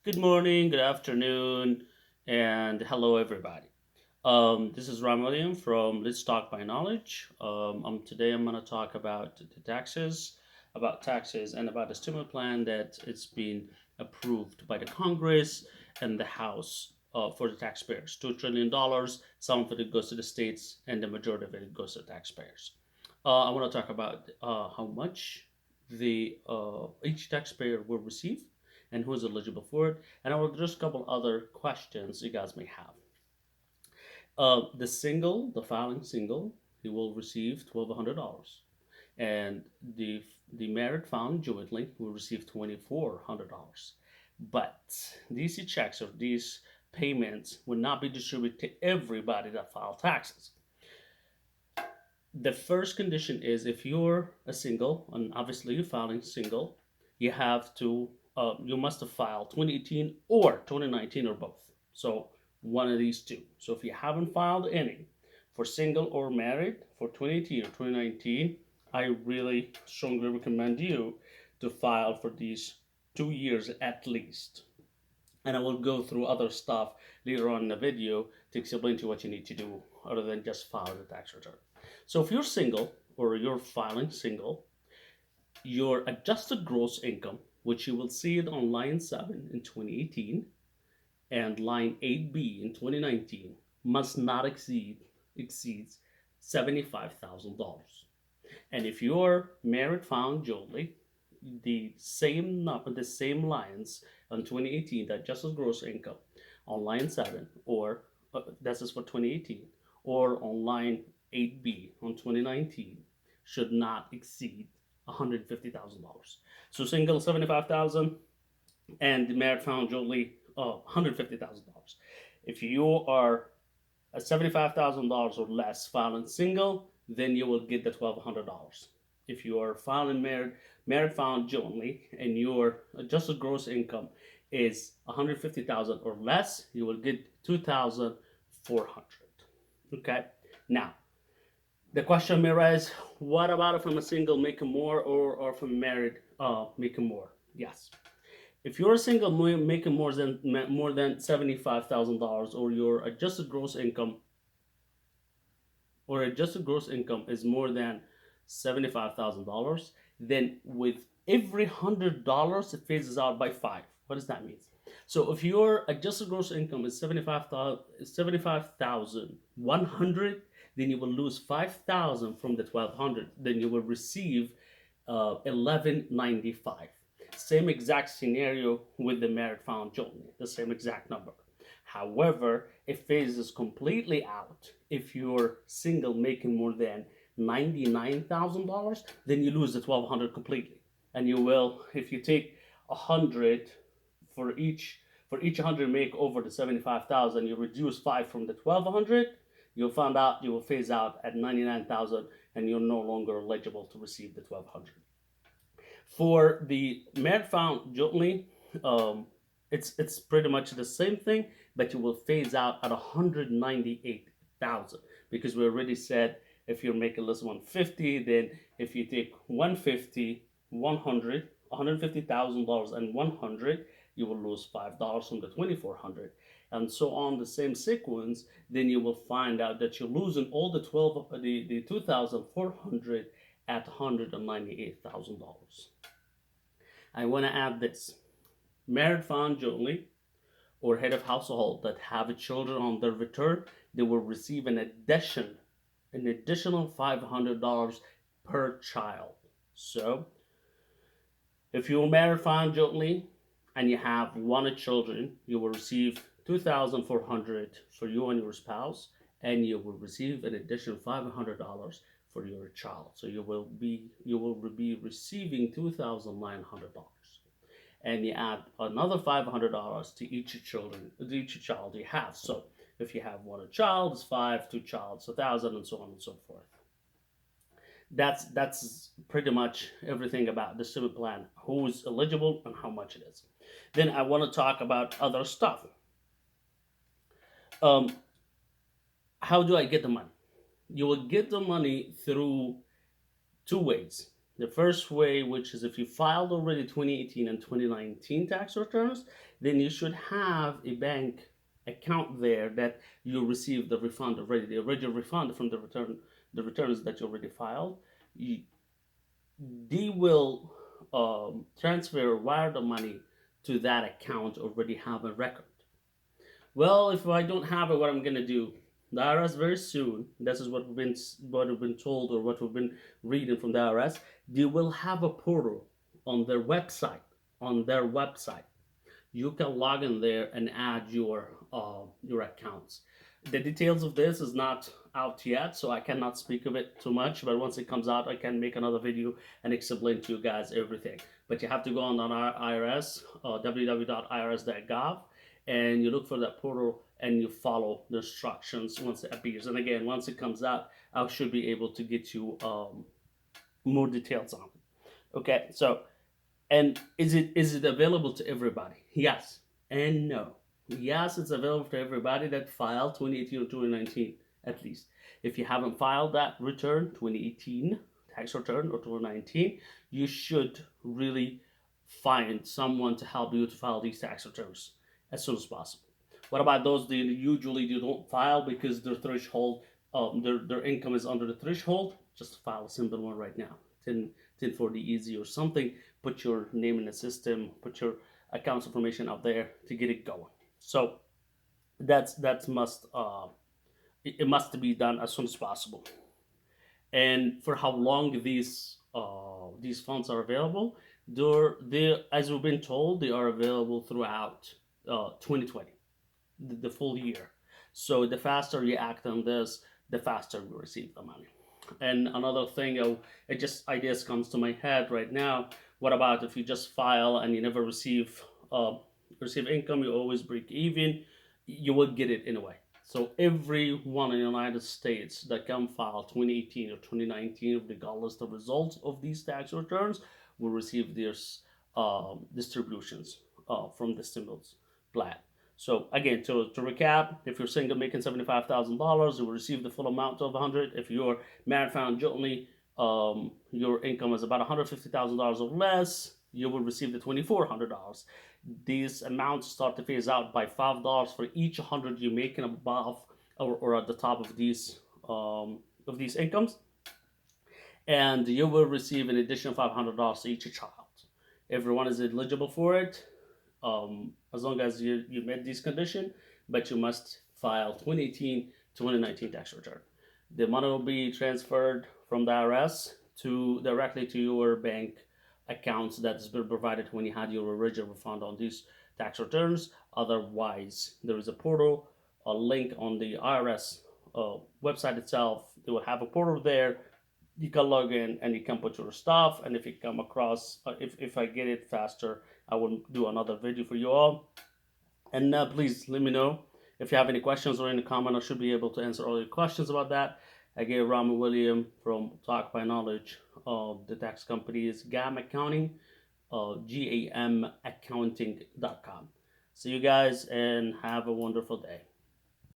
Good morning, good afternoon, and hello, everybody. This is Ram William from Let's Talk by Knowledge. Today I'm going to talk about the taxes, and about the stimulus plan that it's been approved by the Congress and the House for the taxpayers. $2 trillion. Some of it goes to the states, and the majority of it goes to the taxpayers. I want to talk about how much the each taxpayer will receive and who is eligible for it. And I will address a couple other questions you guys may have. The filing single, he will receive $1,200, and the married filing jointly will receive $2,400. But these checks or these payments will not be distributed to everybody that filed taxes. The first condition is if you're a single, and obviously you're filing single, you must have filed 2018 or 2019 or both. So one of these two. So if you haven't filed any for single or married for 2018 or 2019, I really strongly recommend you to file for these 2 years at least. And I will go through other stuff later on in the video to explain to you what you need to do other than just file the tax return. So if you're single or you're filing single, your adjusted gross income, which you will see it on line 7 in 2018 and line 8B in 2019, must not exceeds $75,000. And if you're married filing jointly, the same lines on 2018, that just as gross income on line 7, or this is for 2018, or on line 8B on 2019, should not exceed $150,000. So single 75,000 and the married filing jointly $150,000. If you are at $75,000 or less filing single, then you will get the $1,200. If you are filing married filing jointly, and your adjusted gross income is 150,000 or less, you will get 2,400. Okay. Now, the question may arise: what about if I'm a single making more, or if I'm married making more? Yes. If you're a single making more than $75,000, or adjusted gross income is more than $75,000, then with every $100 it phases out by five. What does that mean? So if your adjusted gross income is 75,100, then you will lose 5,000 from the 1,200. Then you will receive 1,195. Same exact scenario with the married filing jointly, the same exact number. However, it phases completely out if you're single making more than $99,000, then you lose the 1,200 completely. And you will, if you take 100 for each 100 make over the 75,000, you reduce 5 from the 1,200, you'll find out you will phase out at 99,000, and you're no longer eligible to receive the 1,200. For the married filing jointly, it's pretty much the same thing, but you will phase out at 198,000, because we already said if you're making less than 150, then if you take 150, 100, $150,000 and 100, you will lose $5 from the 2,400, and so on the same sequence. Then you will find out that you're losing all the 2,400 at $198,000. I want to add this: married filing jointly or head of household that have children on their return, they will receive an additional $500 per child. So if you're married filing jointly and you have one children, you will receive 2,400 for you and your spouse, and you will receive an additional $500 for your child. So you will be receiving $2,900, and you add another $500 to each child you have. So if you have one child, it's five, two child, so 1,000, and so on and so forth. That's pretty much everything about the civil plan, who is eligible and how much it is. Then I want to talk about other stuff. Um, how do I get the money? You will get the money through two ways. The first way, which is if you filed already 2018 and 2019 tax returns, then you should have a bank account there that you receive the refund already, the original refund from the returns that you already filed. You, they will transfer or wire the money to that account already have a record. Well, if I don't have it, what I'm gonna do? The IRS very soon. This is what we've been told or what we've been reading from the IRS. They will have a portal on their website. On their website, you can log in there and add your accounts. The details of this is not out yet, so I cannot speak of it too much. But once it comes out, I can make another video and explain to you guys everything. But you have to go on our IRS, www.irs.gov, and you look for that portal and you follow the instructions once it appears. And again, once it comes out, I should be able to get you more details on it. Okay, so and is it available to everybody? Yes and no. Yes, it's available to everybody that filed 2018 or 2019 at least. If you haven't filed that return, 2018 tax return or 2019, you should really find someone to help you to file these tax returns as soon as possible. What about those that usually you don't file because their threshold, their income is under the threshold? Just file a simple one right now. 1040 easy or something. Put your name in the system. Put your accounts information out there to get it going. So that's must it must be done as soon as possible. And for how long these funds are available, they as we've been told, they are available throughout 2020, the full year. So the faster you act on this, the faster we receive the money. And another thing, it just ideas comes to my head right now. What about if you just file and you never receive income? You always break even. You will get it anyway. So everyone in the United States that can file 2018 or 2019, regardless of the results of these tax returns, will receive their distributions from the stimulus plan. So again, to recap, if you're single making $75,000, you will receive the full amount of 100. If you're married found jointly, your income is about $150,000 or less, you will receive the $2,400. These amounts start to phase out by $5 for each 100 you make and above or at the top of these incomes, and you will receive an additional $500 to each child. Everyone is eligible for it, as long as you met these conditions, but you must file 2018 2019 tax return. The money will be transferred from the IRS directly to your bank accounts that has been provided when you had your original refund on these tax returns. Otherwise, there is a portal, a link on the IRS website itself. They will have a portal there. You can log in and you can put your stuff. And if you come across, if I get it faster, I will do another video for you all. And please let me know if you have any questions or any comment. I should be able to answer all your questions about that. Again, Raman William from Talk by Knowledge. The tax company is GAM Accounting, GAMaccounting.com. See you guys and have a wonderful day.